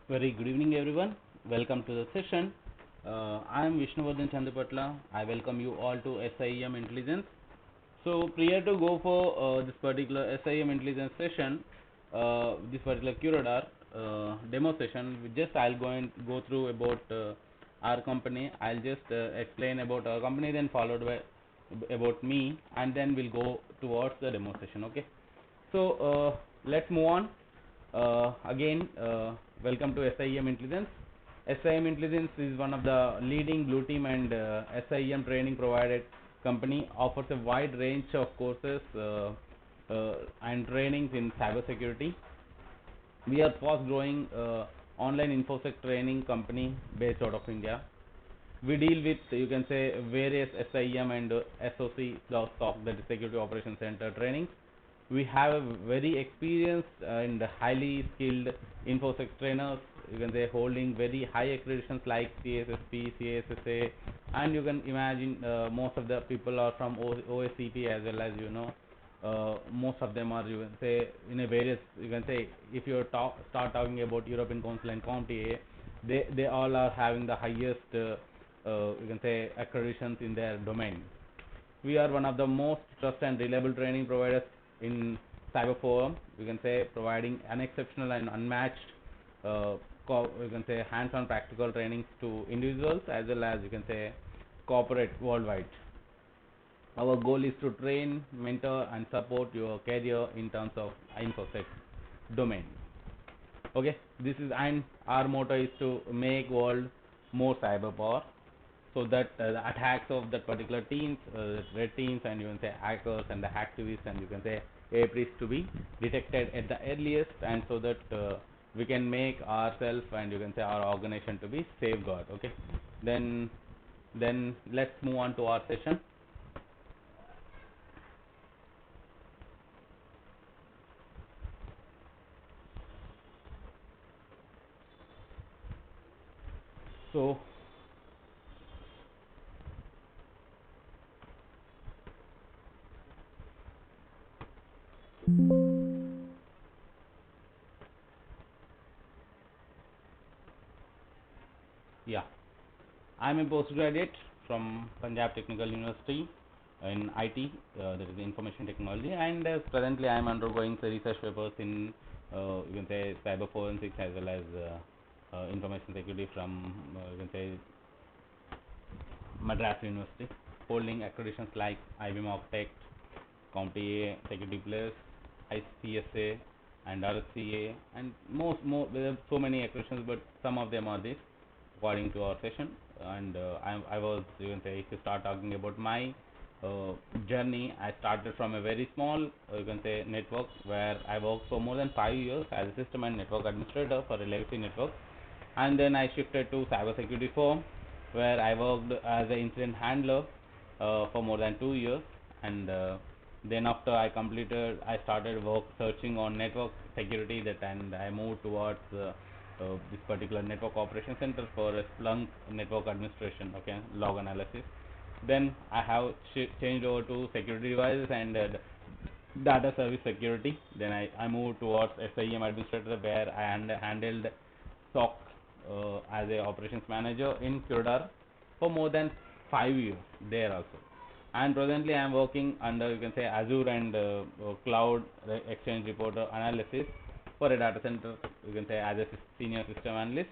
Very good evening, everyone. Welcome to the session. I am Vishnuvardhan Chandapatla. I welcome you all to SIEM Intelligence. So, prior to go for this particular SIEM Intelligence session, this particular QRadar demo session, I'll go through about our company. I'll just explain about our company, then followed by about me, and then we'll go towards the demo session. Okay. So, let's move on. Again, welcome to SIEM Intelligence. SIEM Intelligence is one of the leading blue team and SIEM training provided company. Offers a wide range of courses and trainings in cybersecurity. We are fast growing online infosec training company based out of India. We deal with, you can say, various SIEM and SOC, SOC, that is Security Operations Center trainings. We have a very experienced and highly skilled infosec trainers, you can say, holding very high accreditations like CSSP, CSSA, and you can imagine most of the people are from OSCP, as well as most of them are, you can say, in a various, you can say, if you start talking about European Council and CompTIA, they all are having the highest you can say accreditations in their domain. We are one of the most trusted and reliable training providers in cyber forum, you can say, providing unexceptional and unmatched you can say hands-on practical trainings to individuals as well as, you can say, corporate worldwide. Our goal is to train, mentor and support your career in terms of infosec domain. Okay, this is, and our motto is to make world more cyber power, so that the attacks of that particular teams, red teams, and you can say hackers and the hacktivists, and you can say APRIs, to be detected at the earliest, and so that we can make ourselves and, you can say, our organization to be safeguard. Okay, then let's move on to our session. So yeah, I'm a postgraduate from Punjab Technical University in IT, that is information technology, and presently I am undergoing the research papers in, you can say, cyber forensics as well as information security from, you can say, Madras University, holding accreditations like IBM Architect, CompTIA, Security Plus, ICSA, and RCA, and more. There are so many accreditations, but some of them are this, according to our session. And I was, you can say, if you start talking about my journey, I started from a very small, you can say, network where I worked for more than 5 years as a system and network administrator for a legacy network, and then I shifted to cybersecurity firm where I worked as an incident handler for more than 2 years, and then after I started work searching on network security, that, and I moved towards this particular network operation center for a Splunk network administration, okay, log analysis. Then I have changed over to security devices and data service security. Then I moved towards SIEM administrator where I handled SOC as a operations manager in QRadar for more than 5 years there also. And presently I am working under, you can say, Azure and cloud exchange reporter analysis for a data center, you can say, as a senior system analyst,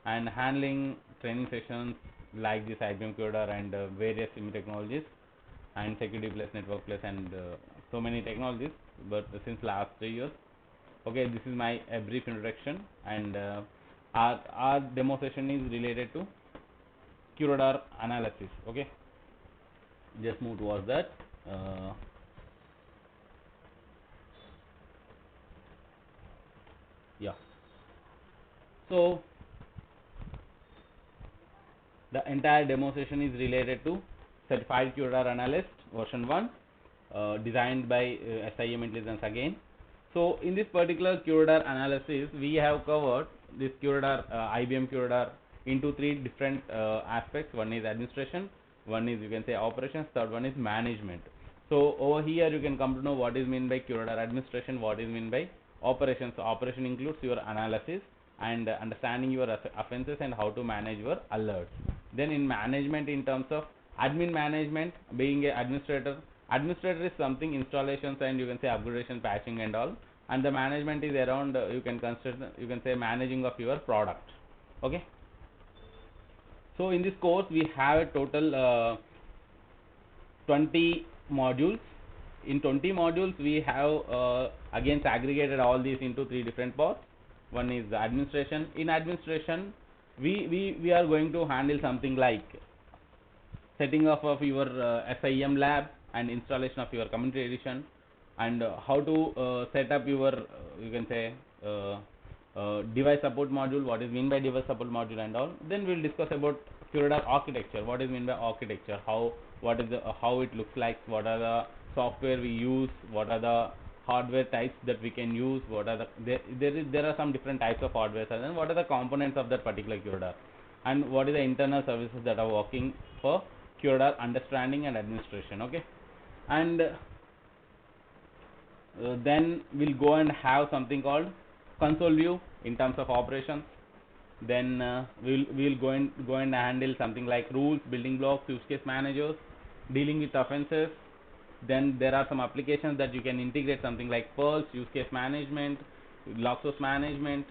and handling training sessions like this IBM QRadar and various SIM technologies and security plus network plus and so many technologies, but since last 3 years. Okay, this is my brief introduction, and our demo session is related to QRadar analysis. Okay, just move towards that. Yeah, so the entire demo session is related to certified QRadar analyst version 1, designed by SIEM Intelligence again. So in this particular QRadar analysis, we have covered this QRadar, IBM QRadar, into three different aspects. One is administration, one is, you can say, operations, third one is management. So over here you can come to know what is meant by QRadar administration, what is meant by operations. So operation includes your analysis, and understanding your offenses and how to manage your alerts. Then in management, in terms of admin management, being a administrator is something installations and you can say upgradation, patching and all, and the management is around you can consider, you can say, managing of your product. Okay, so in this course we have a total 20 modules. In 20 modules we have again segregated all these into three different parts. One is the administration. In administration, we are going to handle something like setting up of your SIEM lab and installation of your community edition, and how to set up your you can say device support module, what is mean by device support module and all. Then we'll discuss about QRadar architecture, what is mean by architecture, what is the how it looks like, what are the software we use, what are the hardware types that we can use, what are the there are some different types of hardware, and then what are the components of that particular QRadar, and what is the internal services that are working for QRadar understanding and administration. Okay, and then we'll go and have something called console view in terms of operations. Then we'll go and handle something like rules, building blocks, use case managers, dealing with offenses. Then there are some applications that you can integrate, something like Pulse, use case management, log source management.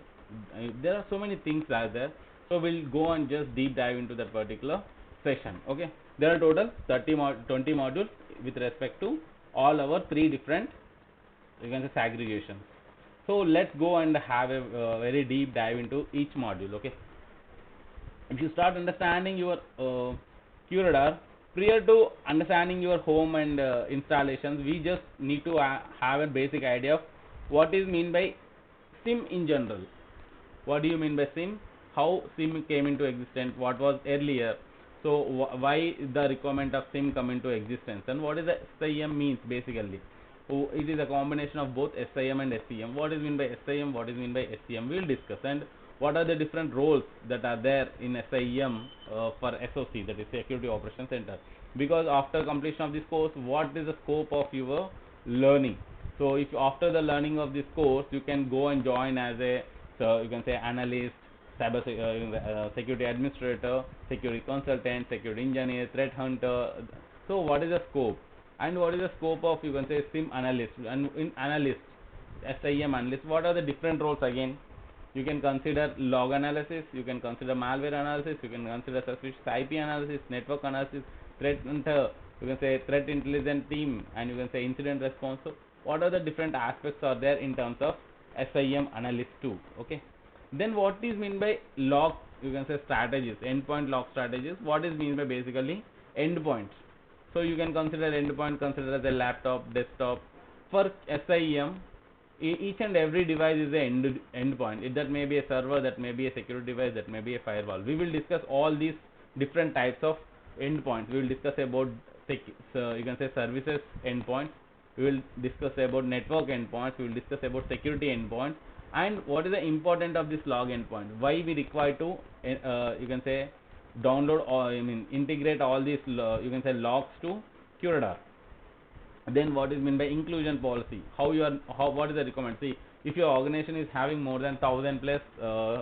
There are so many things out there, so we'll go and just deep dive into that particular session. Okay, there are total 20 modules with respect to all our three different, you can say, segregations. So let's go and have a very deep dive into each module. Okay, if you start understanding your QRadar, prior to understanding your home and installations, we just need to have a basic idea of what is mean by SIEM in general. What do you mean by SIEM? How SIEM came into existence? What was earlier? So why the requirement of SIEM come into existence? And what is the SIEM means basically? Oh, it is a combination of both SIEM and SCM. What is mean by SIEM? What is mean by SCM? We will discuss. And what are the different roles that are there in SIEM for SOC, that is Security Operations Center. Because after completion of this course, what is the scope of your learning? So if after the learning of this course, you can go and join as a, so you can say, analyst, cyber security administrator, security consultant, security engineer, threat hunter. So what is the scope? And what is the scope of, you can say, SIEM analyst? And in analyst, SIEM analyst, what are the different roles again? You can consider log analysis, you can consider malware analysis, you can consider suspicious IP analysis, network analysis, threat hunter, you can say threat intelligence team, and you can say incident response. So what are the different aspects are there in terms of SIEM analyst too? Okay, then what is mean by log, you can say, strategies, endpoint log strategies? What is mean by basically endpoints? So you can consider endpoint, consider as a laptop, desktop. For SIEM, each and every device is an endpoint. That may be a server, that may be a security device, that may be a firewall. We will discuss all these different types of endpoints. We will discuss about you can say services endpoints. We will discuss about network endpoints. We will discuss about security endpoints. And what is the importance of this log endpoint? Why we require to you can say download or integrate all these you can say logs to QRadar. Then what is meant by inclusion policy? What is the requirement? See, if your organization is having more than 1000 plus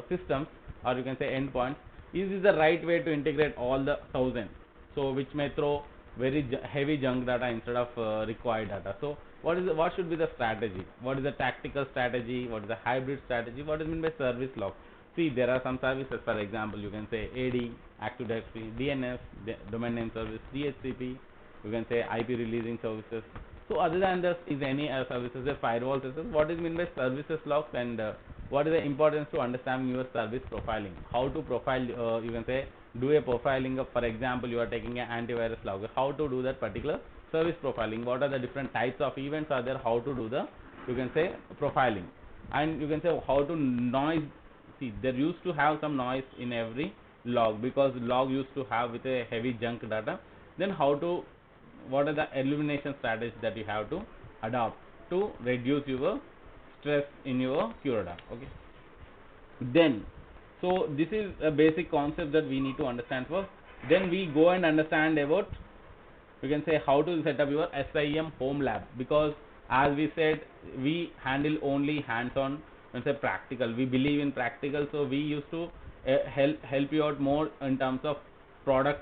systems, or you can say endpoints, is this the right way to integrate all the 1000? So which may throw very heavy junk data instead of required data. So what should be the strategy? What is the tactical strategy? What is the hybrid strategy? What is meant by service log? See, there are some services, for example, you can say AD, Active Directory, DNS, domain name service, DHCP, you can say IP releasing services. So other than this, is any services, a firewall services? What is meant by services logs, and what is the importance to understand your service profiling? How to profile, you can say, do a profiling of, for example, you are taking an antivirus log. How to do that particular service profiling? What are the different types of events are there? How to do the, you can say, profiling? And you can say how to noise. See, there used to have some noise in every log, because log used to have with a heavy junk data. Then what are the elimination strategies that you have to adopt to reduce your stress in your QRadar? Okay, then so this is a basic concept that we need to understand first. Then we go and understand about, you can say, how to set up your SIEM home lab, because as we said, we handle only hands-on when say practical, we believe in practical, so we used to help you out more in terms of product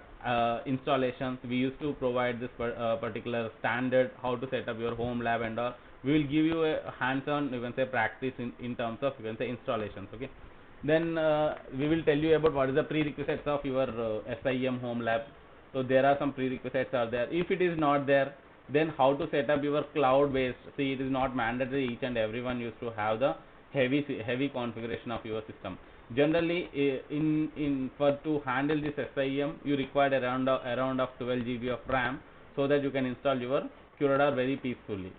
installations. We used to provide this particular standard, how to set up your home lab and all. We will give you a hands-on, you can say, practice in terms of, you can say, installations. Okay, then we will tell you about what is the prerequisites of your SIEM home lab. So there are some prerequisites are there. If it is not there, then how to set up your cloud based. See, it is not mandatory each and everyone used to have the heavy configuration of your system. Generally, in for to handle this SIEM, you require around of 12 GB of RAM, so that you can install your QRadar very peacefully.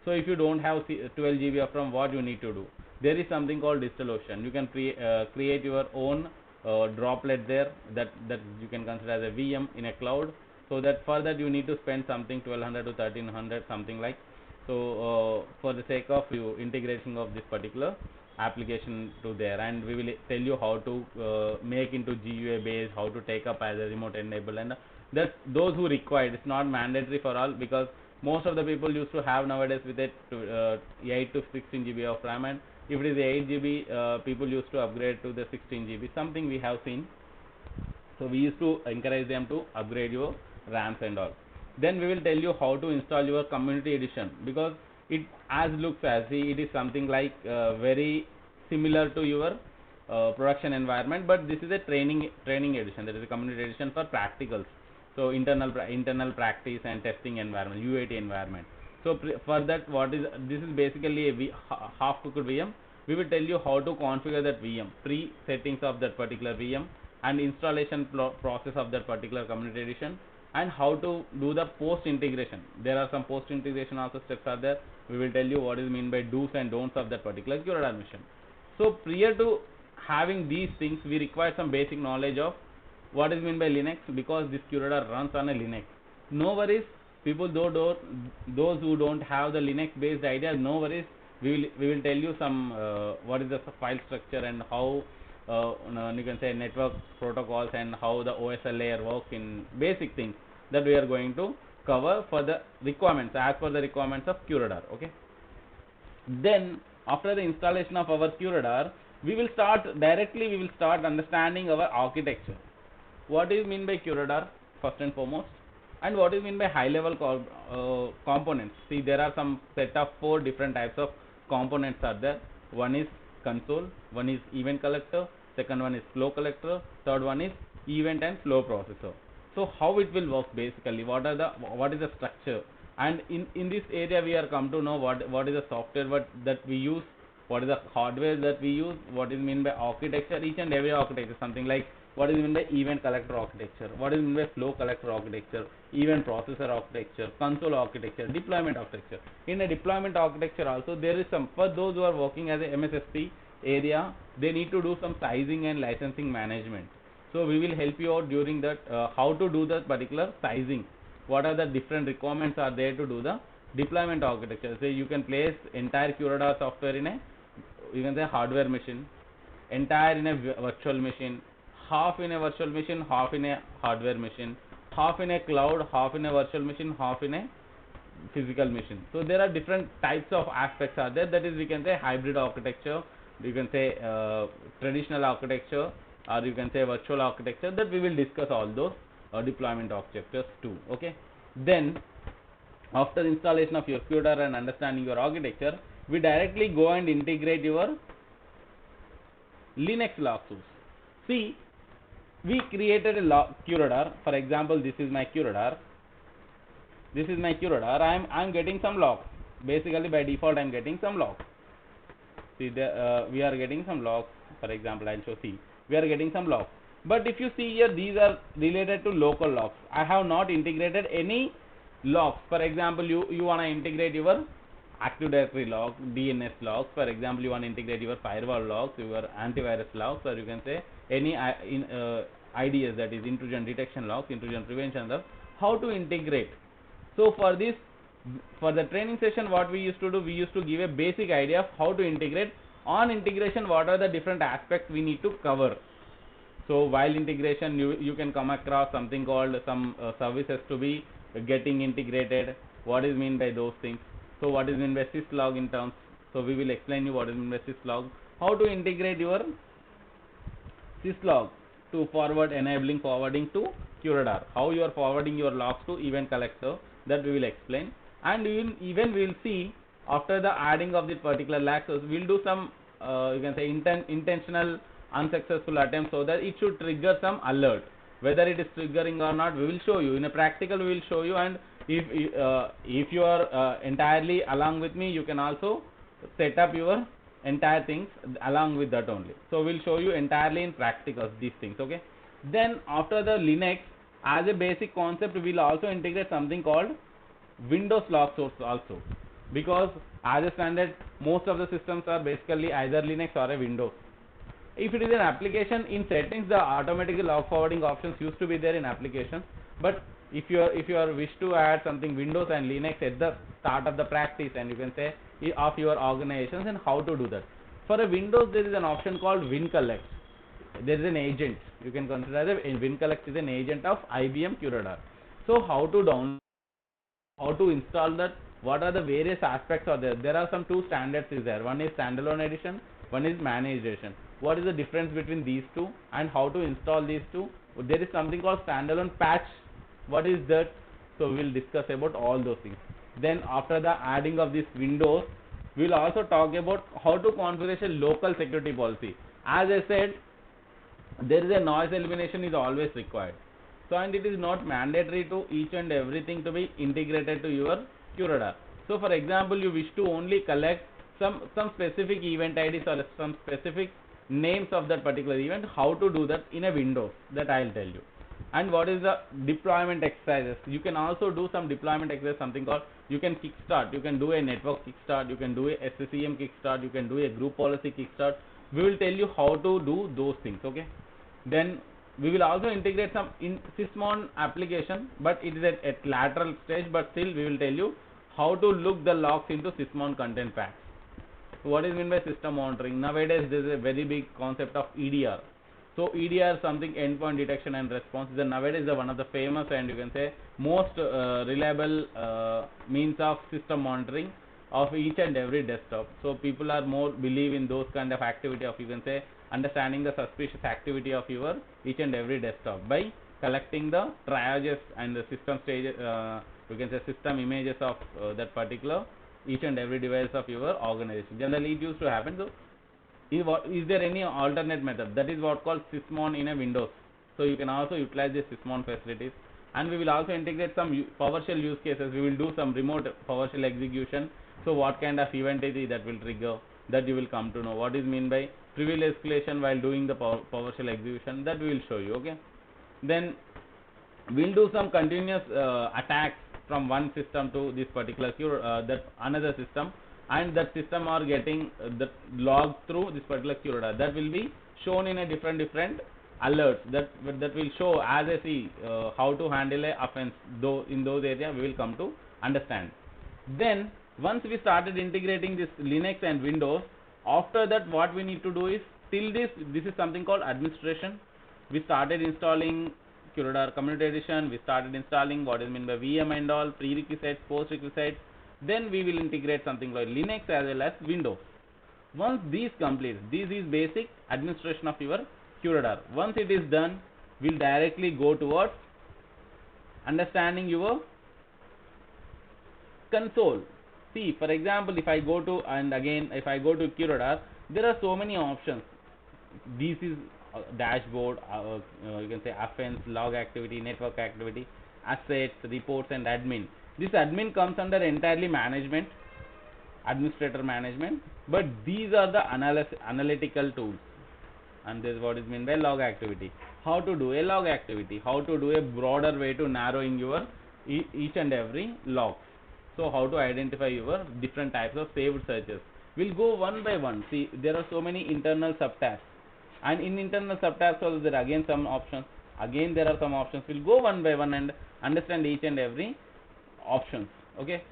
So if you don't have 12 GB of RAM, what you need to do? There is something called DigitalOcean. You can create your own droplet there, that you can consider as a VM in a cloud. So that for that you need to spend something 1200 to 1300, something like. So for the sake of you integrating of this particular application to there, and we will tell you how to make into GUI based, how to take up as a remote enable, and that those who require. It's not mandatory for all, because most of the people used to have nowadays with it 8 to 16 GB of RAM, and if it is 8 GB, people used to upgrade to the 16 GB, something we have seen. So we used to encourage them to upgrade your RAMs and all. Then we will tell you how to install your community edition, because it as looks as, see, it is something like very similar to your production environment, but this is a training edition. There is a community edition for practicals. So internal practice and testing environment, UAT environment. So for that, what is this is basically a half cooked VM. We will tell you how to configure that VM, pre-settings of that particular VM, and installation process of that particular community edition, and how to do the post integration. There are some post integration also steps are there. We will tell you what is mean by do's and don'ts of that particular QRadar mission. So prior to having these things, we require some basic knowledge of what is mean by Linux, because this QRadar runs on a Linux. No worries, people those who don't have the Linux based idea, no worries. We will tell you some what is the file structure, and how you can say network protocols, and how the OSL layer works, in basic things that we are going to cover for the requirements, as per the requirements of QRadar. Okay, then after the installation of our QRadar, we will start understanding our architecture. What is mean by QRadar first and foremost, and what is mean by high level components. See, there are some set of 4 different types of components are there. One is console, one is event collector, second one is flow collector, third one is event and flow processor. So how it will work basically, what is the structure, and in this area we are come to know what is the software that we use, what is the hardware that we use, what is mean by architecture, each and every architecture, something like what is mean by event collector architecture, what is mean by flow collector architecture, event processor architecture, console architecture, deployment architecture. In a deployment architecture also, there is some, for those who are working as a MSSP area, they need to do some sizing and licensing management. So we will help you out during that, how to do that particular sizing, what are the different requirements are there to do the deployment architecture. So you can place entire QRadar software in a, you can say, hardware machine, entire in a virtual machine, half in a virtual machine, half in a hardware machine, half in a cloud, half in a virtual machine, half in a physical machine. So there are different types of aspects are there, that is, we can say hybrid architecture, you can say traditional architecture, or you can say virtual architecture, that we will discuss all those deployment architectures too. Okay, then after installation of your QRadar and understanding your architecture, we directly go and integrate your Linux log source. See, we created a QRadar. For example, this is my QRadar. I'm getting some logs. Basically, by default, I'm getting some logs. See, we are getting some logs. For example, I'll show. See, we are getting some logs. But if you see here, these are related to local logs. I have not integrated any logs. For example, you want to integrate your Active Directory log, DNS logs. For example, you want to integrate your firewall logs, your antivirus logs, or you can say any IDS, that is intrusion detection logs, intrusion prevention logs. How to integrate? So for this, for the training session, what we used to do, we used to give a basic idea of how to integrate. On integration, what are the different aspects we need to cover. So while integration, you can come across something called some services to be getting integrated. What is mean by those things? So what is mean by syslog in terms So we will explain you what is meant by syslog, how to integrate your syslog to forward, enabling forwarding to QRadar, how you are forwarding your logs to event collector, that we will explain. And even we will see after the adding of this particular access, we will do some you can say intentional unsuccessful attempt, so that it should trigger some alert. Whether it is triggering or not, we will show you in a practical, we will show you. And if you are entirely along with me, you can also set up your entire things along with that only. So we'll show you entirely in practicals these things. Okay, then after the Linux, as a basic concept, we'll also integrate something called Windows log source also, because as a standard most of the systems are basically either Linux or a Windows. If it is an application, in settings the automatic log forwarding options used to be there in application, but if you are wish to add something Windows and Linux at the start of the practice, and you can say of your organizations, and how to do that. For a Windows, there is an option called WinCollect. There is an agent, you can consider that WinCollect is an agent of IBM QRadar. So how to download, how to install that, what are the various aspects are there. There are some two standards is there, one is standalone edition, one is managed edition. What is the difference between these two, and how to install these two? There is something called standalone patch, what is that? So we will discuss about all those things. Then after the adding of this Windows, we will also talk about how to configure a local security policy. As I said, there is a noise elimination is always required. So, and it is not mandatory to each and everything to be integrated to your QRadar. So for example, you wish to only collect some specific event IDs or some specific names of that particular event. How to do that in a Windows, that I will tell you. And what is the deployment exercises? You can also do some deployment exercise, something called, you can kickstart, you can do a network kickstart, you can do a SIEM kickstart, you can do a group policy kickstart. We will tell you how to do those things. Okay, then we will also integrate some in sysmon application, but it is at lateral stage, but still we will tell you how to look the logs into sysmon content packs. So what is meant by system monitoring? Nowadays there is a very big concept of EDR. So EDR, something endpoint detection and response, is nowadays one of the famous and you can say most reliable means of system monitoring of each and every desktop. So people are more believe in those kind of activity of, you can say, understanding the suspicious activity of your each and every desktop by collecting the triages and the system stages, you can say system images of that particular each and every device of your organization. Generally it used to happen. So is there any alternate method? That is what called sysmon in a Windows. So you can also utilize the sysmon facilities, and we will also integrate some PowerShell use cases. We will do some remote PowerShell execution. So what kind of event is it that will trigger, that you will come to know. What is mean by privilege escalation while doing the PowerShell execution, that we will show you. Okay, then we will do some continuous attacks from one system to this particular that another system, and that system are getting the log through this particular QRadar. That will be shown in a different alerts that will show as I see how to handle a offense. Though in those areas we will come to understand. Then once we started integrating this Linux and Windows, after that what we need to do is, till this is something called administration. We started installing QRadar Community Edition, we started installing what is meant by VM and all, prerequisites, post requisites. Then we will integrate something like Linux as well as Windows. Once these complete, this is basic administration of your QRadar. Once it is done, we'll directly go towards understanding your console. See, for example, if I go to, and again if I go to QRadar, there are so many options. This is dashboard, you can say offense, log activity, network activity, assets, reports, and admin. This admin comes under entirely management, administrator management, but these are the analytical tools. And this is what is meant by log activity. How to do a log activity, how to do a broader way to narrowing your each and every logs. So how to identify your different types of saved searches. We'll go one by one. See, there are so many internal subtasks, and in internal subtasks also there are again some options. Again there are some options. We'll go one by one and understand each and every options. Okay,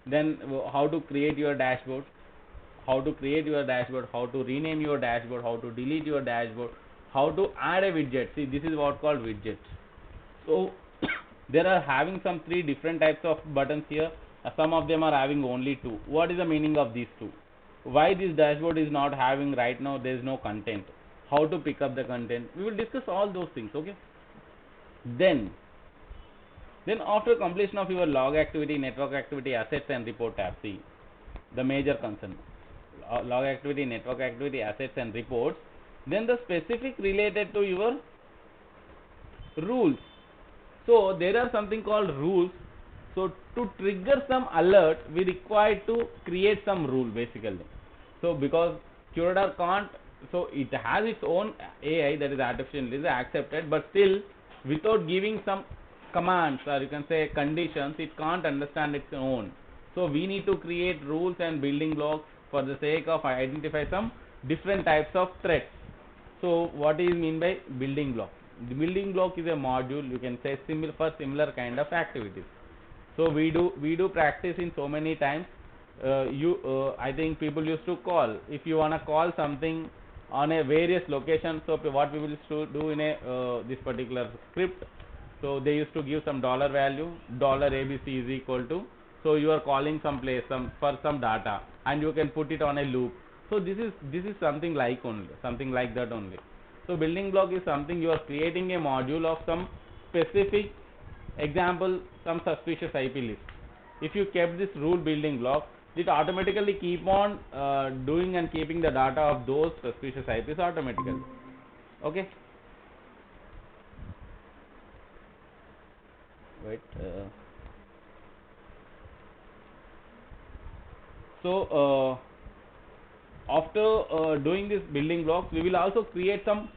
then how to create your dashboard, how to rename your dashboard, how to delete your dashboard, how to add a widget. See, this is what called widget. So there are having some 3 different types of buttons here. Some of them are having only 2. What is the meaning of these 2? why this dashboard is not having right now, there is no content, how to pick up the content. We will discuss all those things. Okay, then after completion of your log activity, network activity, assets and report tab, see the major concern, log activity, network activity, assets and reports, then the specific related to your rules. So there are something called rules. So to trigger some alert, we require to create some rule basically. So because QRadar can't, so it has its own AI, that is artificial intelligence accepted, but still without giving some commands, or you can say conditions, it can't understand its own. So we need to create rules and building blocks for the sake of identify some different types of threats. So what is mean by building block? The building block is a module, you can say, similar for similar kind of activities. So we do practice in so many times. I think people used to call, if you wanna call something on a various locations. So what we will do in a this particular script. So they used to give some dollar value, dollar ABC is equal to. So you are calling some place for some data, and you can put it on a loop. So this is something like that only. So building block is something you are creating a module of some specific example, some suspicious IP list. If you kept this rule building block, it automatically keep on doing and keeping the data of those suspicious IPs automatically. Okay. Wait. After doing this building blocks, we will also create some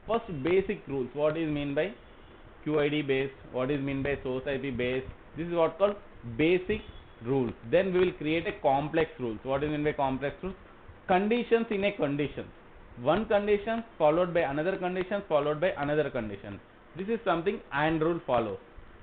first basic rules. What is mean by QID based? What is mean by source IP based? This is what called basic rules. Then we will create a complex rules. What is mean by complex rules? Conditions in a condition. One condition followed by another condition followed by another condition. This is something AND rule follows.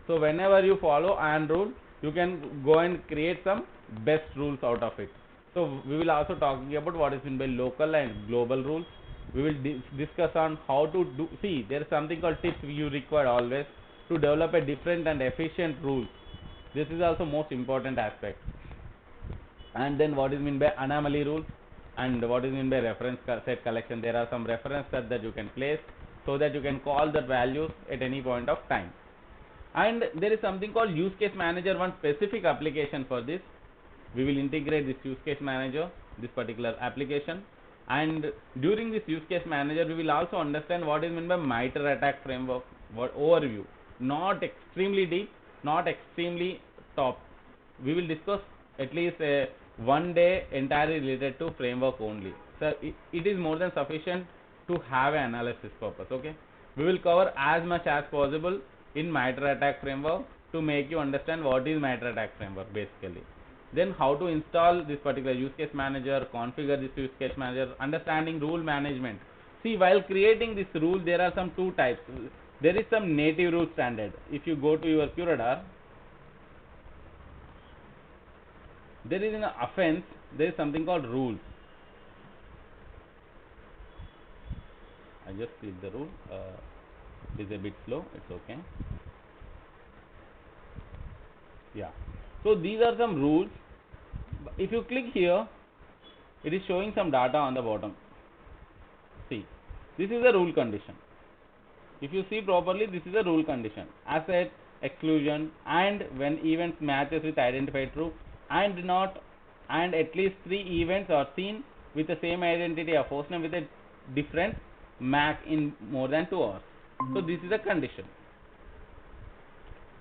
So whenever you follow AND rule, you can go and create some best rules out of it. So we will also talking about what is meant by local and global rules. We will discuss on how to do. See, there is something called tips you require always to develop a different and efficient rules. This is also most important aspect. And then what is meant by anomaly rules and what is meant by reference set collection. There are some reference sets that you can place so that you can call the values at any point of time. And there is something called use case manager, one specific application for this. We will integrate this use case manager, this particular application, and during this use case manager we will also understand what is meant by MITRE attack framework, what overview, not extremely deep, not extremely top. We will discuss at least one day entirely related to framework only. So it is more than sufficient to have an analysis purpose. Okay, we will cover as much as possible in MITRE attack framework to make you understand what is MITRE attack framework basically. Then how to install this particular use case manager, configure this use case manager, understanding rule management. See, while creating this rule, there are some two types. There is some native rule standard. If you go to your QRadar, there is an offense, there is something called rules. I just click the rule. It is a bit slow, it's okay. Yeah. So these are some rules. If you click here, it is showing some data on the bottom. See, this is a rule condition. If you see properly, this is a rule condition. Asset, exclusion, and when events matches with identified true, and not, and at least 3 events are seen with the same identity of hostname with a different MAC in more than 2 hours. So this is a condition.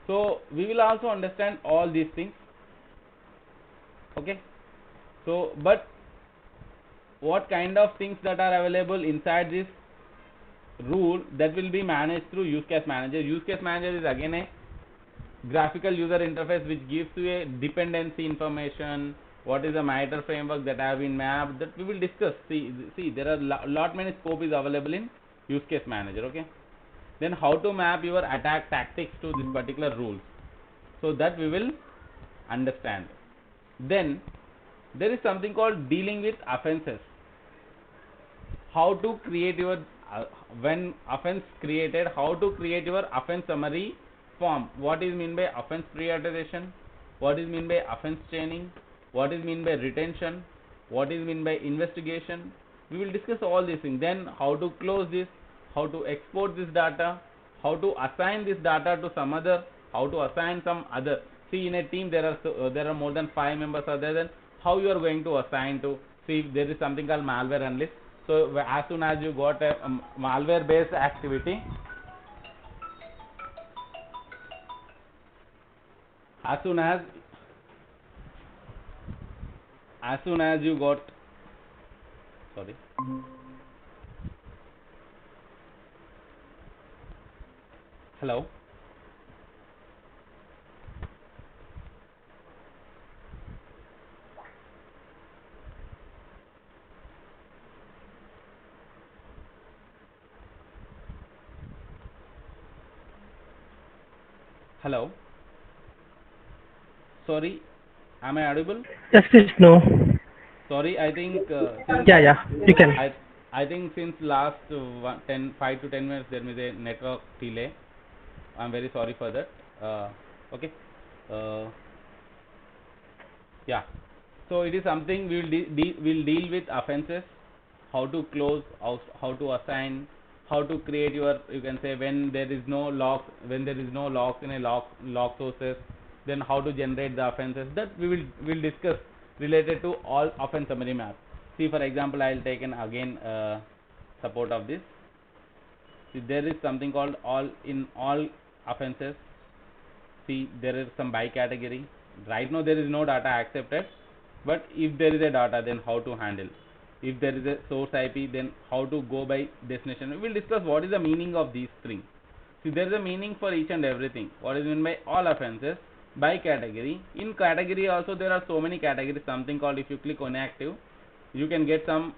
So we will also understand all these things. Okay. So but what kind of things that are available inside this rule, that will be managed through use case manager. Use case manager is again a graphical user interface which gives you a dependency information, what is the MITRE framework that have been mapped, that we will discuss. See there are lot many scope is available in use case manager. Okay, then how to map your attack tactics to this particular rules, so that we will understand. Then there is something called dealing with offenses. How to create your when offense created, how to create your offense summary form. What is mean by offense prioritization, what is mean by offense chaining, what is mean by retention, what is mean by investigation. We will discuss all these things. Then how to close this, how to export this data, how to assign this data to some other, how to assign some other. See, in a team there are more than 5 members are there. Then how you are going to assign to. See, there is something called malware analyst. So as soon as you got a malware based activity, as soon as you got, sorry, hello, hello, sorry, am I audible? Yes, please, no. Sorry, I think since Yeah, yeah, you can. I I think since last 5 to 10 minutes there is a network delay. I'm very sorry for that. Okay. Uh, yeah. So it is something we'll deal with offenses, how to close, how to assign, how to create your, you can say, when there is no lock, when there is no lock in a lock sources, then how to generate the offenses. That will discuss related to all offense summary map. See, for example, I'll take an again support of this. See, there is something called all offenses. See, there is some by category. Right now there is no data accepted, but if there is a data, then how to handle. If there is a source IP, then how to go by destination. We will discuss what is the meaning of these three. See, there is a meaning for each and everything. What is meant by all offenses? By category. In category also there are so many categories. Something called, if you click on active, you can get some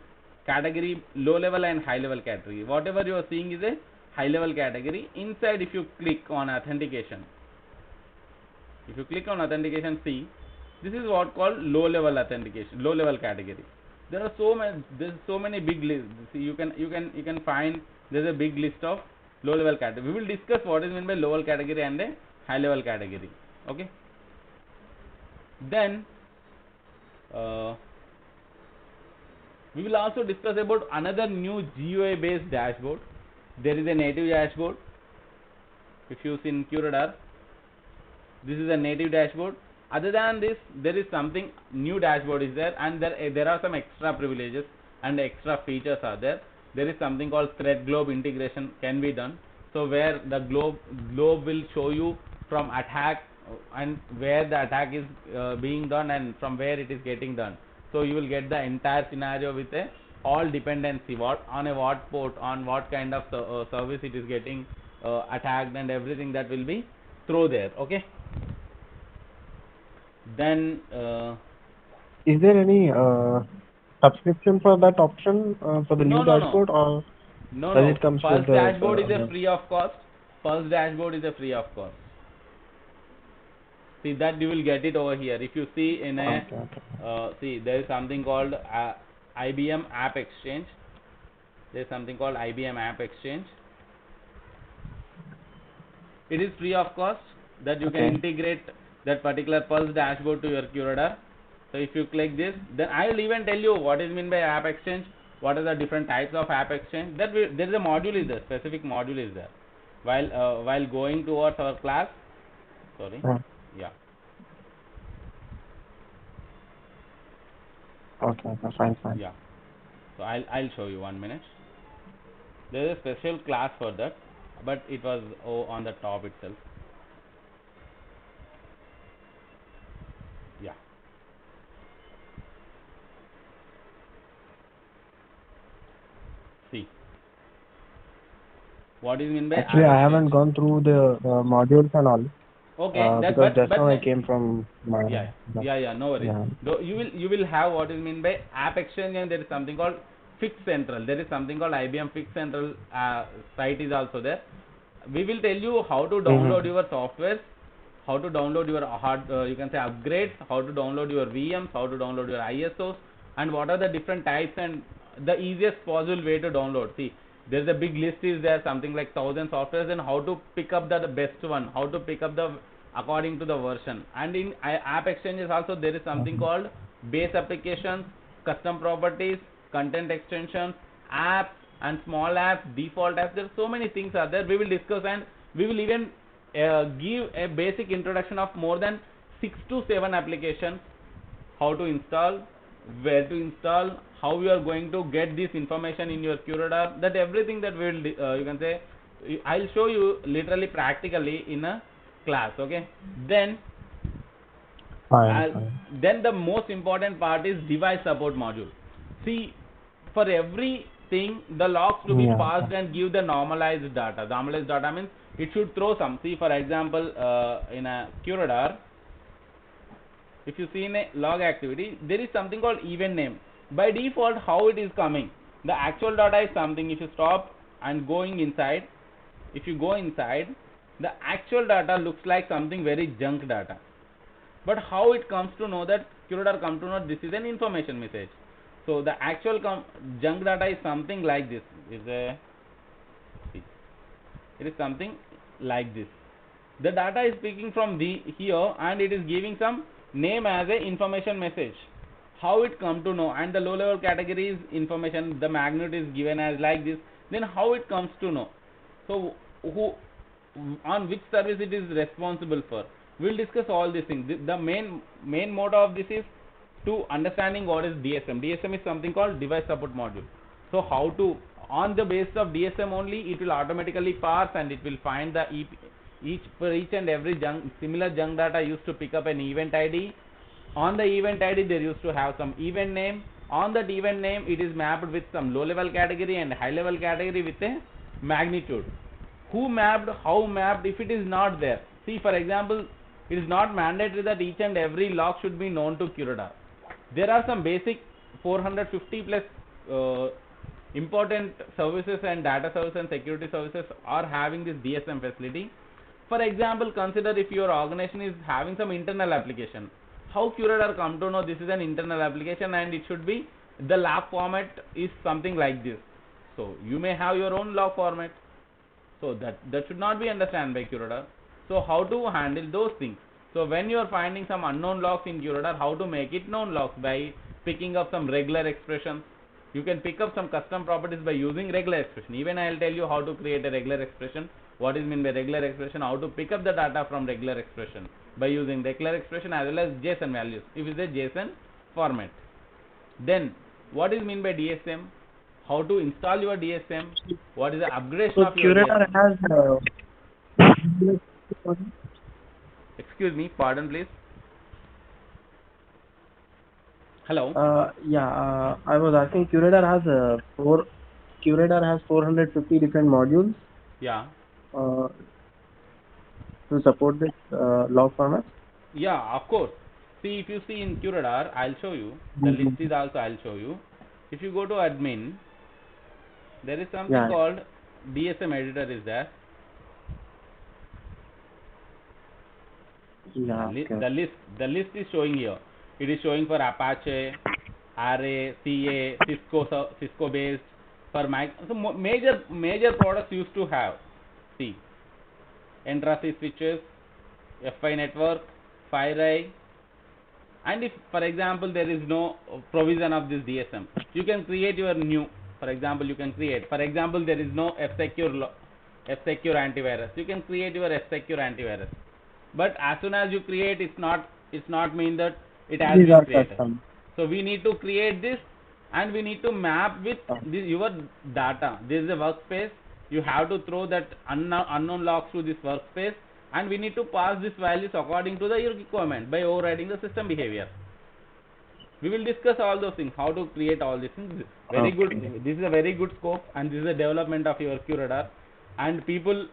category, low level and high level category. Whatever you are seeing is a high level category. Inside, if you click on authentication, if you click on authentication, see, this is what called low level authentication, low level category. There's so many big lists. See, you can find there's a big list of low level category. We will discuss what is meant by low level category and a high level category. Okay. Then we will also discuss about another new GUI based dashboard. There is a native dashboard. If you see in QRadar, this is a native dashboard. Other than this, there is something new dashboard is there, and there are some extra privileges and extra features are there. There is something called thread globe integration can be done. So where the globe will show you from attack and where the attack is being done and from where it is getting done. So you will get the entire scenario with a all dependency, what on a what port, on what kind of service it is getting attacked, and everything that will be through there. Okay. Then Is there any subscription for that option for the no, new no, no, dashboard, or no, does no. it comes with First the dashboard is a other? free of cost. First dashboard is a free of cost. See, that you will get it over here. If you see in a Okay, okay. see, there is something called IBM App Exchange. There is something called IBM App Exchange. It is free of cost, that you can Okay. integrate that particular Pulse dashboard to your QRadar. So if you click this, then I will even tell you what is meant by App Exchange, what are the different types of App Exchange. There is a module is there, specific module is there. While going towards our class, sorry, Uh, yeah, okay, okay, fine, fine. yeah. So I'll show you 1 minute. There is a special class for that, but it was on the top itself. Yeah. See, what is meant by Actually, App I Exchange? haven't gone through the modules and all Okay, that because just but now I no, came from my yeah, yeah, no worries. yeah. Though you will have what is mean by App Exchange, and there is something called Fix Central. There is something called IBM Fix Central site is also there. We will tell you how to download Mm-hmm. your software, how to download your hard, you can say upgrades, how to download your VMs, how to download your ISOs, and what are the different types and the easiest possible way to download. See, there's a big list is there, something like 1,000 softwares, and how to pick up the best one, how to pick up the according to the version. And in App Exchanges also there is something Mm-hmm. called base applications, custom properties, content extensions, apps and small apps, default apps. There are so many things are there. We will discuss, and we will even give a basic introduction of more than 6 to 7 applications, how to install, where to install, how you are going to get this information in your QRadar. That everything that we will you can say I'll show you literally practically in a class. Okay, then Fine, I'll, fine. then the most important part is device support module. See, for everything the logs to be Yeah. passed and give the normalized data. Normalized data means it should throw some. See, for example, in a QRadar, if you see in a log activity, there is something called event name. By default, how it is coming? The actual data is something. If you stop and going inside, if you go inside, the actual data looks like something very junk data. But how it comes to know that QRadar come to know this is an information message? So the actual junk data is something like this. It is something like this. The data is speaking from the here, and it is giving some name as a information message. How it come to know? And the low level category is information. The magnitude is given as like this. Then how it comes to know? So who, on which service it is responsible for? We'll discuss all these things. The main motto of this is to understanding what is DSM. DSM is something called device support module. So how to, on the basis of DSM only, it will automatically parse and it will find the each and every similar junk data used to pick up an event ID. On the event ID there used to have some event name. On that event name it is mapped with some low level category and high level category with a magnitude. Who mapped, how mapped, if it is not there. See, for example, it is not mandatory that each and every log should be known to QRadar. There are some basic 450 plus important services and data services and security services are having this DSM facility. For example, consider if your organization is having some internal application. How QRadar come to know this is an internal application and it should be, the log format is something like this. So you may have your own log format. So that should not be understood by QRadar. So how to handle those things? So when you are finding some unknown logs in QRadar, how to make it known logs? By picking up some regular expressions. You can pick up some custom properties by using regular expression. Even I will tell you how to create a regular expression. What is meant by regular expression? How to pick up the data from regular expression by using regular expression as well as JSON values. If it is a JSON format. Then what is meant by DSM? How to install your DSM? What is the upgradation So of your QRadar DSM? has Excuse me, pardon please. Hello. yeah, I was asking QRadar has 450 different modules Yeah. uh, to support this log format. Yeah, of course. See, if you see in QRadar, I'll show you. The list Mhm. is also I'll show you. If you go to admin, there is something Yeah, called DSM editor is there. yeah, okay. The list is showing here. It is showing for Apache, Array, CA, Cisco based, for so major products used to have. See, Entra switches, FI network, FireEye, and if for example there is no provision of this DSM, you can create your new. For example, you can create. For example, there is no F-Secure antivirus. You can create your F-Secure antivirus. But as soon as you create, it's not mean that it has These been are created. custom. So we need to create this, and we need to map with this your data. This is a workspace. You have to throw that unknown logs to this workspace, and we need to pass these values according to the your requirement by overriding the system behavior. We will discuss all those things, how to create all these things. Very good. Okay. This is a very good scope, and this is a development of your QRadar, and people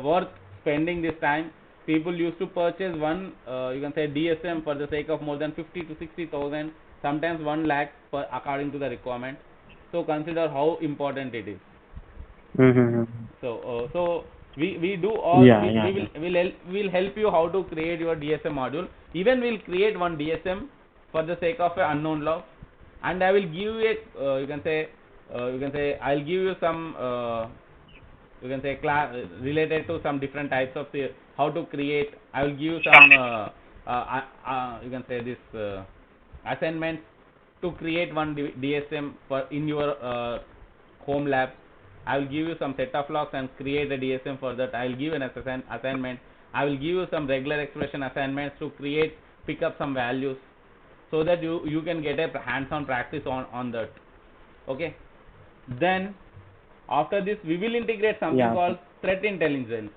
worth spending this time. People used to purchase one you can say DSM for the sake of more than 50 to 60,000, sometimes 1 lakh per, according to the requirement. So consider how important it is. Mm-hmm. So we do all, Yeah, yeah, yeah. we'll help you how to create your DSM module. Even we'll create one DSM for the sake of an unknown log, and I will give you a you can say I'll give you some you can say class related to some different types of how to create. I will give you some you can say this assignments to create one DSM in your home lab. I will give you some set of logs and create a DSM for that. I will give an assignment. I will give you some regular expression assignments to create, pick up some values, so that you can get a hands-on practice on that. Okay. Then after this we will integrate something Yeah. called threat intelligence.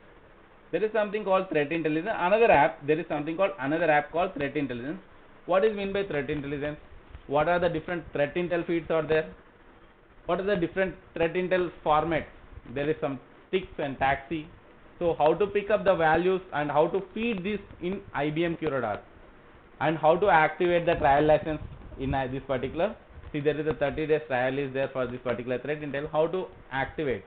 There is something called threat intelligence. Another app. There is something called another app called threat intelligence. What is mean by threat intelligence? What are the different threat intel feeds are there? What are the different threat intel formats? There is some sticks and taxi. So how to pick up the values and how to feed this in IBM QRadar, and how to activate the trial license in this particular. See, there is a 30 days trial is there for this particular threat intel. How to activate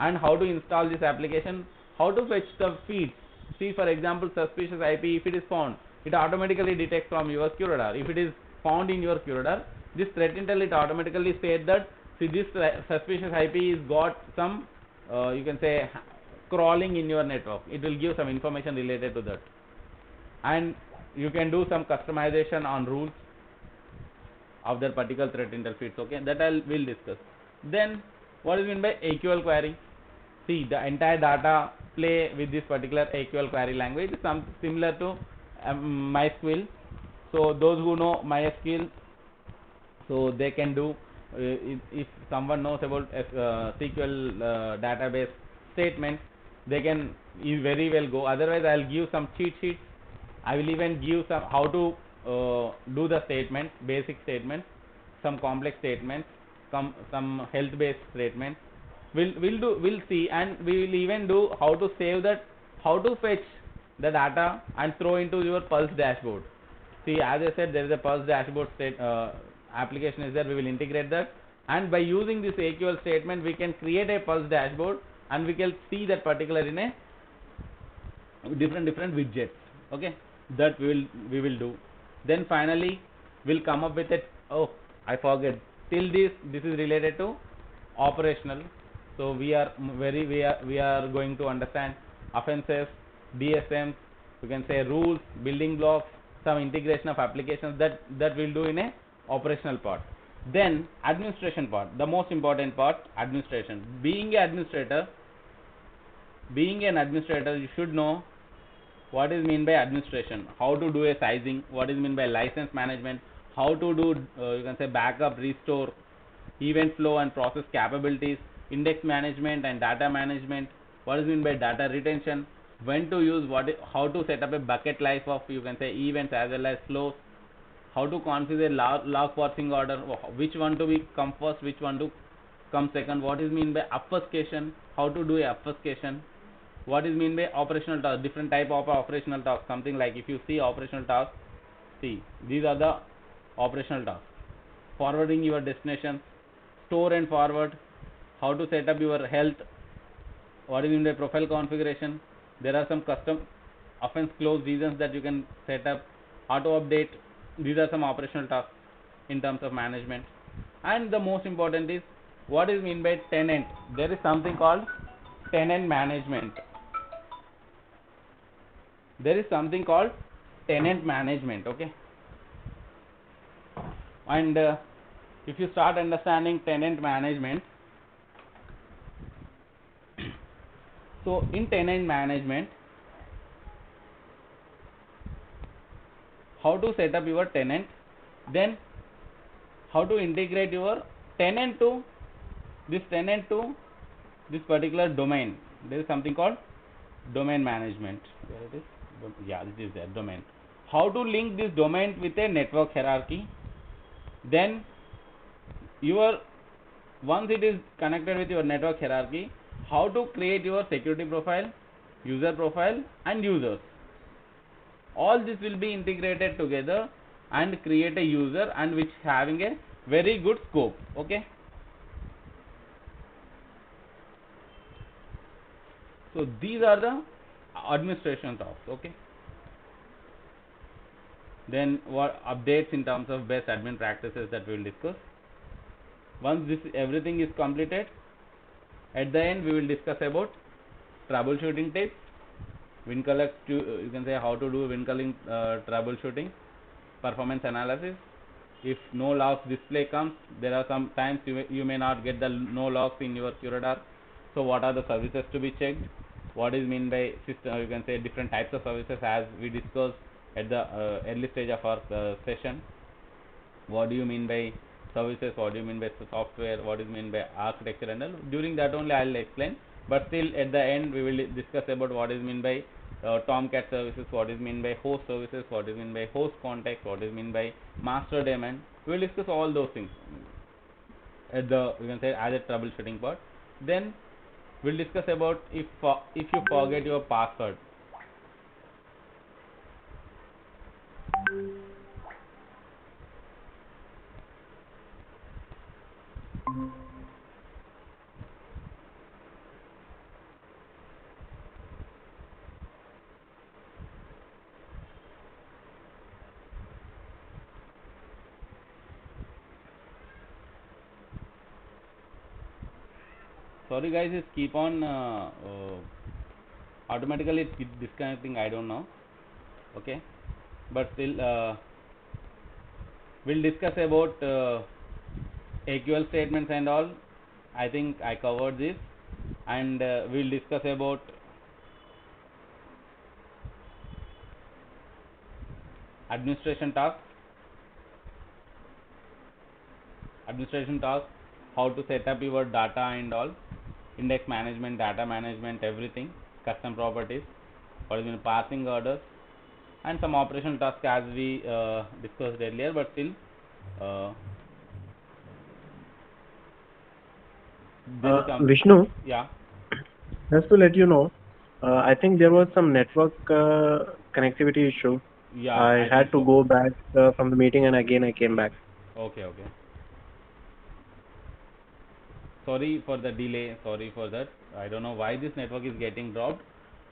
and how to install this application, how to fetch the feeds. See, for example, suspicious IP, if it is found, it automatically detects from your QRadar. If it is found in your QRadar, this threat intel, it automatically says that, see, this suspicious IP is got some, you can say, crawling in your network. It will give some information related to that, and you can do some customization on rules of that particular threat intel feeds. Okay, that will discuss. Then what is meant by AQL query? See, the entire data play with this particular AQL query language is some similar to MySQL. So those who know MySQL, so they can do, if someone knows about SQL database statements, they can very well go. Otherwise, I will give some cheat sheets. I will even give some how to do the statements, basic statements, some complex statements, some health based statements. We'll see, and we will even do how to save that, how to fetch the data and throw into your Pulse dashboard. See, as I said, there is a Pulse dashboard application is there. We will integrate that, and by using this AQL statement, we can create a Pulse dashboard, and we can see that particular in a different widgets. Okay, that we will do. Then finally, we'll come up with it. Oh, I forget. Till this is related to operational. So we are going to understand offenses, DSMs, you can say rules, building blocks, some integration of applications, that we'll do in a operational part. Then administration part, the most important part, administration. Being an administrator, you should know what is mean by administration, how to do a sizing, what is mean by license management, how to do you can say backup, restore, event flow and process capabilities, index management and data management, what is mean by data retention, when to use how to set up a bucket life of, you can say, events as well as flows, how to configure log parsing order, which one to be come first, which one to come second, what is mean by obfuscation, how to do a obfuscation, what is mean by operational task, different type of operational tasks. Something like, if you see operational tasks, see, these are the operational tasks: forwarding your destination, store and forward, how to set up your health, what is mean by profile configuration. There are some custom offense close reasons that you can set up, auto update. These are some operational tasks in terms of management. And the most important is what is mean by tenant. There is something called tenant management. There is something called tenant management. Okay, and if you start understanding tenant management, so in tenant management, how to set up your tenant, then how to integrate your tenant to this particular domain. There is something called domain management. Where it is? Yeah, this is there, domain. How to link this domain with a network hierarchy. Then once it is connected with your network hierarchy, how to create your security profile, user profile and users. All this will be integrated together and create a user, and which having a very good scope. Okay, so these are the administration tasks. Okay, then what updates in terms of best admin practices that we will discuss. Once this everything is completed, at the end we will discuss about troubleshooting tips, you can say how to do win culling troubleshooting, performance analysis, if no logs display comes, there are some times you may not get the no logs in your QRadar. So what are the services to be checked? What is mean by system? You can say different types of services as we discussed at the early stage of our session. What do you mean by services? What do you mean by software? What is mean by architecture? And all. During that only I'll explain. But still at the end we will discuss about what is mean by Tomcat services, what is mean by host services, what is mean by host context, what is mean by master daemon. We will discuss all those things at the, you can say, as a troubleshooting part. Then we'll discuss about if you forget your password. Sorry guys, it's keep on automatically it's keep disconnecting. I don't know. Okay, but still we'll discuss about AQL statements and all. I think I covered this, and we'll discuss about administration tasks, how to set up your data and all, index management, data management, everything, custom properties, what is in passing orders, and some operational tasks as we discussed earlier. But still, uh, there is some, Vishnu, yeah, just to let you know, I think there was some network connectivity issue. yeah, I I think had to so. go back from the meeting, and again I came back. Okay, okay. Sorry for the delay. Sorry for that. I don't know why this network is getting dropped,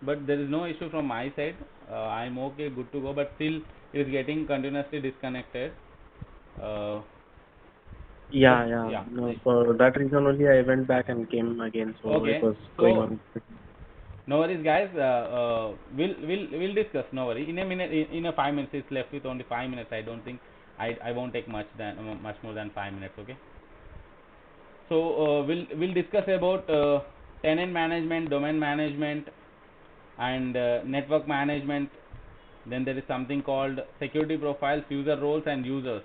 but there is no issue from my side. I'm okay, good to go, but still it is getting continuously disconnected. Uh, but Yeah, yeah. yeah, No, for that reason only I went back and came again, so it okay. was going So on. no worries, guys. We'll discuss. No worry. In a minute, in a 5 minutes, it's left with only 5 minutes. I don't think I won't take much more than 5 minutes. Okay. So we'll discuss about tenant management, domain management, and network management. Then there is something called security profiles, user roles, and users.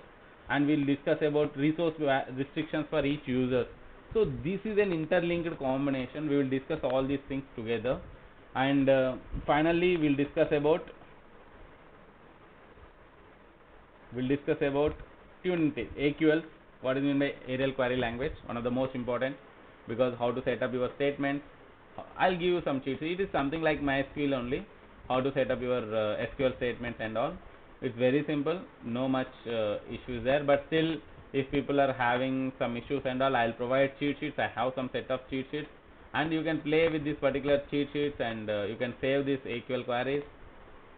And we'll discuss about resource restrictions for each user. So this is an interlinked combination. We will discuss all these things together. And finally, we'll discuss about tuning AQLs. What is meant by aerial query language? One of the most important, because how to set up your statements. I'll give you some cheats. It is something like MySQL only. How to set up your SQL statements and all. It's very simple. No much issues there. But still, if people are having some issues and all, I'll provide cheat sheets. I have some set of cheat sheets, and you can play with this particular cheat sheets, and you can save these AQL queries,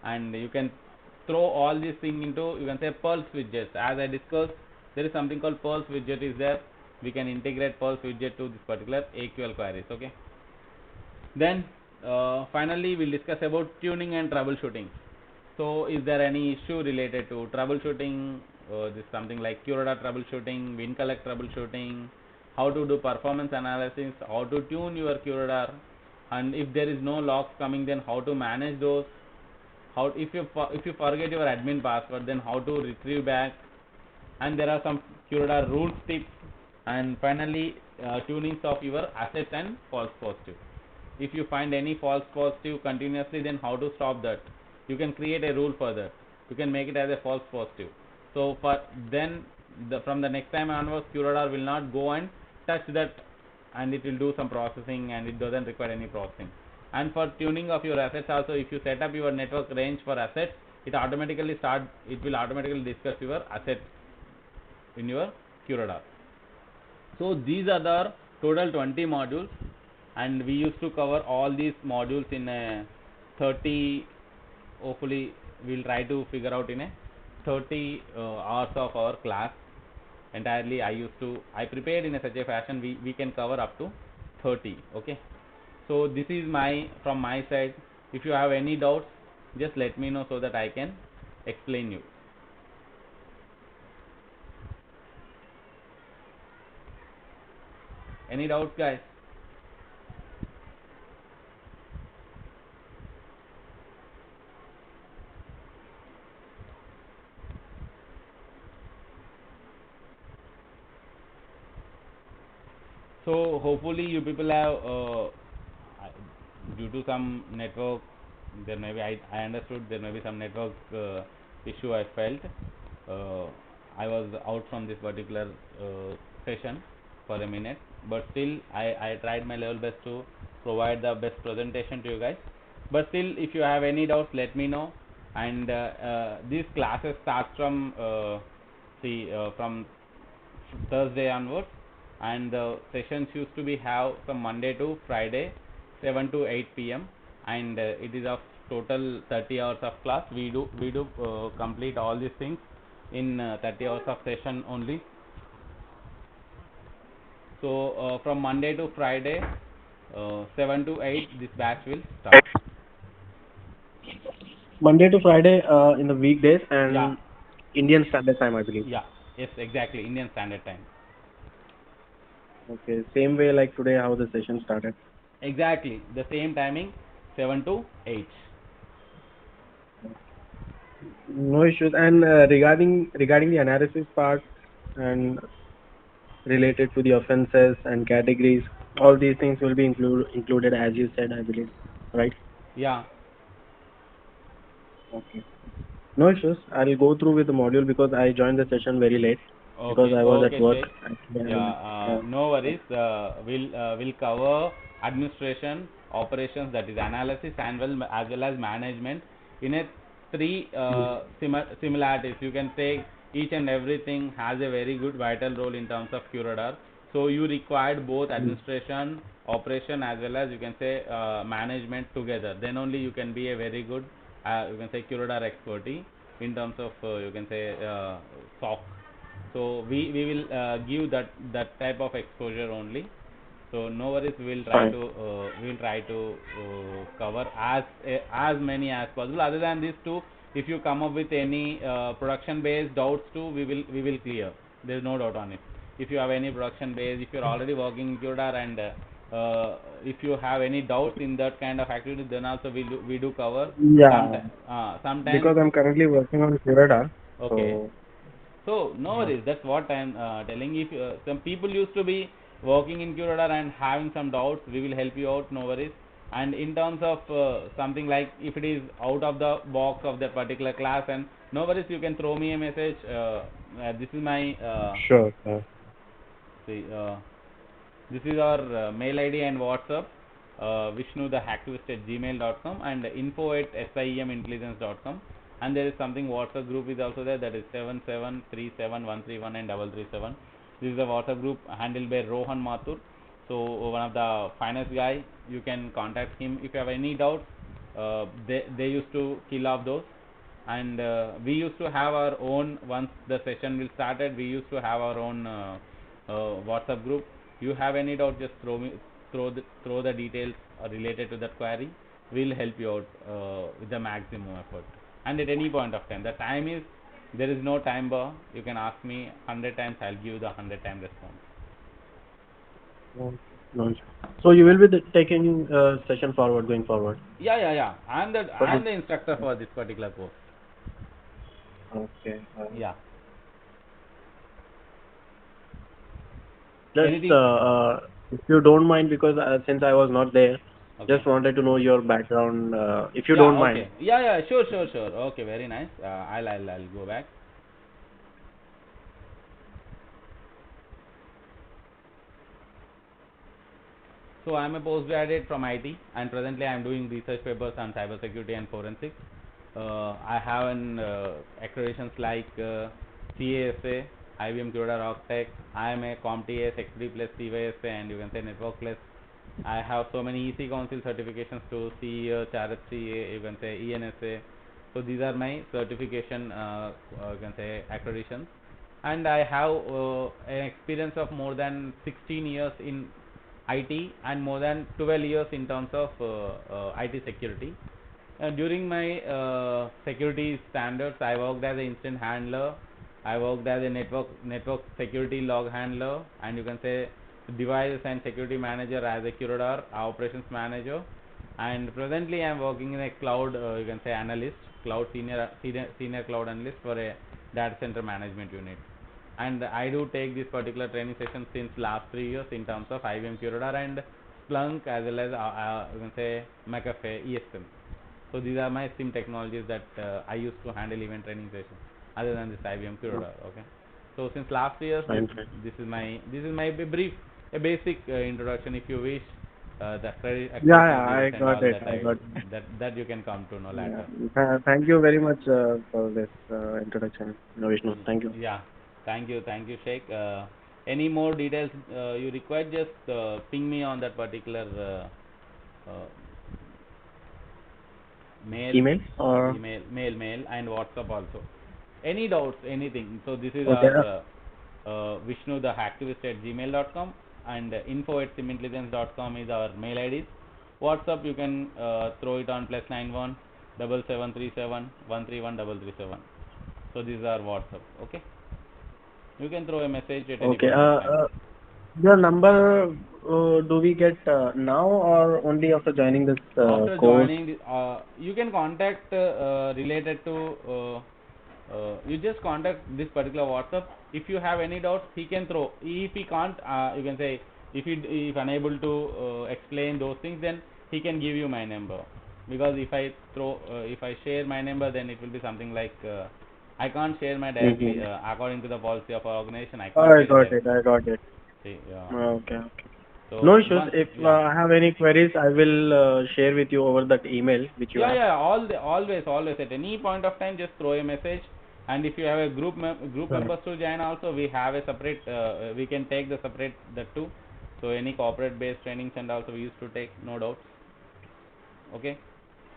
and you can throw all these thing into, you can say, pulse widgets. As I discussed, there is something called pulse widget is there. We can integrate pulse widget to this particular AQL queries. Okay, then finally we'll discuss about tuning and troubleshooting. So is there any issue related to troubleshooting? This something like QRadar troubleshooting, WinCollect troubleshooting, how to do performance analysis, how to tune your QRadar, and if there is no logs coming, then how to manage those. How if you forget your admin password, then how to retrieve back. And there are some QRadar rules tips. And finally, tunings of your assets and false positive. If you find any false positive continuously, then how to stop that? You can create a rule for that. You can make it as a false positive. So for then from the next time onwards, QRadar will not go and touch that, and it will do some processing, and it doesn't require any processing. And for tuning of your assets also, if you set up your network range for assets, it will automatically discuss your assets in your QRadar. So these are the total 20 modules, and we used to cover all these modules in a 30. Hopefully we'll try to figure out in a 30 hours of our class entirely. I prepared in a such a fashion we can cover up to 30. Okay, so this is my from my side. If you have any doubts, just let me know so that I can explain you. Any doubts, guys? So hopefully you people have due to some network, there may be, I understood there may be some network issue I felt. uh, I was out from this particular session for a minute, but still I tried my level best to provide the best presentation to you guys. But still, if you have any doubts, let me know. And these classes starts from from Thursday onwards, and the sessions used to be have from Monday to Friday, 7 to 8 p.m. and it is of total 30 hours of class. We do complete all these things in 30 hours of session only. So from Monday to Friday, 7 to 8, this batch will start. Monday to Friday in the weekdays Yeah, and Indian Standard Time, I believe. yeah, yes, exactly, Indian Standard Time. Okay, same way like today how the session started. Exactly, the same timing, 7 to 8. No issues. And regarding the analysis part and related to the offenses and categories, all these things will be included as you said, I believe, right? Yeah. Okay. No issues. I'll go through with the module because I joined the session very late because Okay, I was at okay, work. Shrey. Actually, Yeah, yeah. no worries. We'll cover administration, operations, that is analysis, and as well as management in a three similarities. You can take each and everything has a very good vital role in terms of QRadar. So you required both Mm. administration, operation, as well as you can say management together. Then only you can be a very good you can say QRadar expertise in terms of you can say SOC. So we will give that type of exposure only. So no worries, Fine. we'll try to cover as many as possible. Other than these two, if you come up with any production based doubts too, we will clear. There is no doubt on it. If you have any production based, if you're already working in QRadar, and if you have any doubts in that kind of activity, then also we do cover. Yeah, Sometimes. because I'm currently working on QRadar. Okay. So, So no yeah. worries. That's what I'm telling. If some people used to be working in QRadar and having some doubts, we will help you out. No worries. And in terms of something like if it is out of the box of that particular class, and no worries, you can throw me a message. This is my Sure. see, this is our mail ID and WhatsApp. Vishnu the hacktivist at gmail.com and info at SIEMintelligence.com. And there is something WhatsApp group is also there, that is 7737131 and 337. This is the WhatsApp group handled by Rohan Mathur. So one of the finest guy, you can contact him if you have any doubts. They used to kill off those. And we used to have our own, once the session will started, we used to have our own WhatsApp group. You have any doubt, just throw the details related to that query. We'll help you out with the maximum effort. And at any point of time, the time is, there is no time bar. You can ask me 100 times, I'll give you the 100 time response. No, no issue. So you will be taking session forward going forward. Yeah. For I'm this. the instructor for this particular course. Okay. Yeah. Just Anything? if you don't mind, because since I was not there, Okay. just wanted to know your background. If you Yeah, don't mind. okay. Yeah, sure. Okay, very nice. I'll go back. So I'm a postgraduate from IT, and presently I'm doing research papers on cybersecurity and forensics. I have an accreditations like CASA, IBM QRadar Architect. I am a CompTIA, XD plus CYSA, and you can say Network plus. I have so many EC Council certifications to CEH, RFCA, you can say ENSA. So these are my certification, you can say accreditations. And I have an experience of more than 16 years in IT and more than 12 years in terms of IT security. During my security standards, I worked as an incident handler. I worked as a network security log handler, and you can say device and security manager as a QRadar operations manager, and presently I am working in a cloud, you can say analyst, cloud senior cloud analyst for a data center management unit. And I do take this particular training session since last 3 years in terms of IBM QRadar and Splunk, as well as you can say McAfee ESM. So these are my SIM technologies that I use to handle event training sessions other than this IBM QRadar. Okay. So since last years, Fine, fine. this is my brief, a basic introduction. If you wish, the credit Yeah, yeah, opportunities I and got all it. that I got it. that you can come to know Yeah. later. Thank you very much for this introduction, Vishnu. Thank you. Yeah, thank you, Sheikh. Any more details you require? Just ping me on that particular mail, Email or mail, and WhatsApp also. Any doubts, anything. So this is okay. our Vishnu the hacktivist at gmail.com, and info at simintelligence.com is our mail ID. WhatsApp you can throw it on +91 7737 So this is our WhatsApp. Okay, you can throw a message at any Okay. point of time. Your number, do we get now or only after joining this After course? joining, you can contact related to. You just contact this particular WhatsApp. If you have any doubts, he can throw. If he can't, you can say if unable to explain those things, then he can give you my number. Because if I share my number, then it will be something like I can't share my directly Mm-hmm. according to the policy of our organization. I can't I share it got it. directly. I got it. See, Okay. Okay. No so issues. one, If yeah. I have any queries, I will share with you over that email which you Yeah, have. yeah, always at any point of time, just throw a message. And if you have a group Right. members to join, also we have a separate. We can take the separate that too. So any corporate based trainings and also we used to take, no doubts. Okay.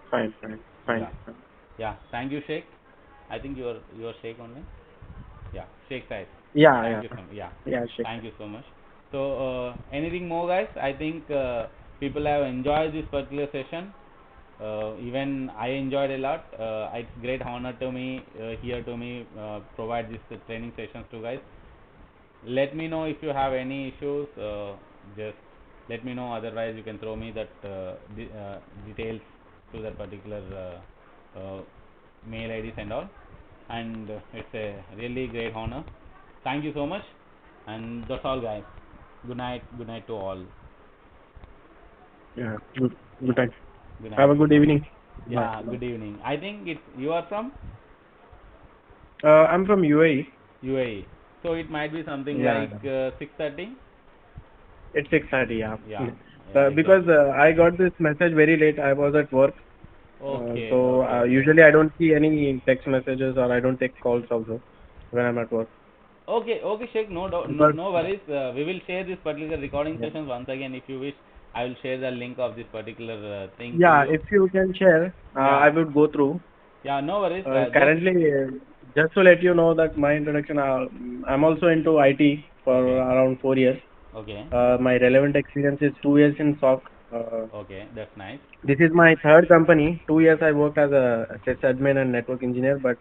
Fine. Fine. Fine. Yeah, yeah. Thank you, Sheikh. I think you are Sheikh only. Yeah, Sheikh side. Yeah. Thank Yeah. you so much. Yeah, Yeah. Sure. thank you so much. So anything more, guys? I think people have enjoyed this particular session. Even I enjoyed a lot. It's great honor to me here to me provide this training sessions to guys. Let me know if you have any issues. Just let me know. Otherwise, you can throw me that details to that particular mail IDs and all. And it's a really great honor. Thank you so much. And that's all, guys. Good night. Good night to all. Yeah. Good. Yeah. Good night. Good Have night. a Good good night. evening. Bye. Yeah. Bye. Good evening. I think it's you are from I'm from UAE. UAE. So it might be something Yeah. like Yeah. 6:30. It's 6:30. Yeah. Yeah, yeah, Because exactly. I got this message very late. I was at work. Okay, So okay, okay. usually I don't see any text messages or I don't take calls also when I'm at work. Okay, okay, Sheikh. Because No worries. We will share this particular recording yeah, sessions once again. If you wish, I will share the link of this particular thing to yeah, you. if you can share, I Yeah, would go through. yeah. No worries. Just Currently, just to let you know that my introduction, I'm also into IT for okay, around 4 years. okay, My relevant experience is 2 years in SOC. okay. That's nice. This is my third company. 2 years I worked as a sysadmin and network engineer, but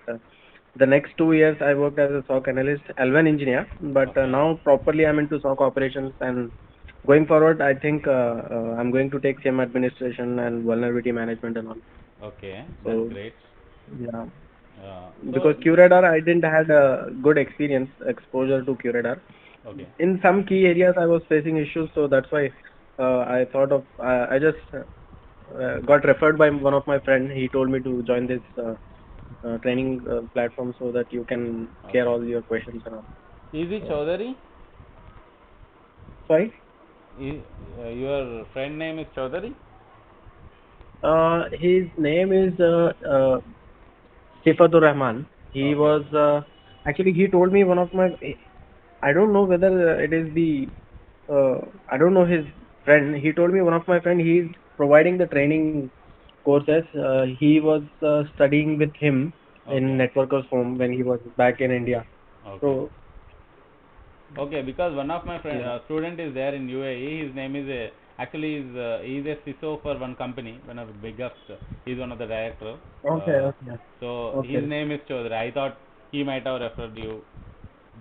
the next 2 years I worked as a SOC analyst, L1 engineer. But Okay, now properly I'm into SOC operations, and going forward, I think I'm going to take SIEM administration and vulnerability management and all. okay. That's So great. yeah, So because QRadar I didn't had a good experience exposure to QRadar. okay, In some key areas I was facing issues, so that's why I thought of I just got referred by one of my friend. He told me to join this training platform so that you can clear okay. all your questions and all. Is it So, Chaudhary? sorry, Is, your friend name is Chaudhary? his name is Sifatur Rahman. He Okay, was okay, actually he told me one of my. I don't know whether it is the. I don't know his friend. He told me one of my friend. He is providing the training courses. He was studying with him in okay, Networkers Home when he was back in India. okay. So Okay, because one of my friend yeah. student is there in UAE. His name is actually he's a CISO for one company, one of the biggest. He's one of the director. Okay. Uh, Okay. so his Okay. name is Chaudhary. I thought he might have referred you.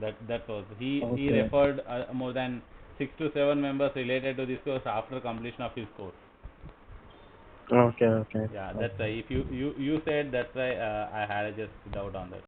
That was he Okay. referred more than 6 to 7 members related to this course after completion of his course. Okay, okay, Yeah, that's okay. why. If you said, that's why I had a just doubt on that.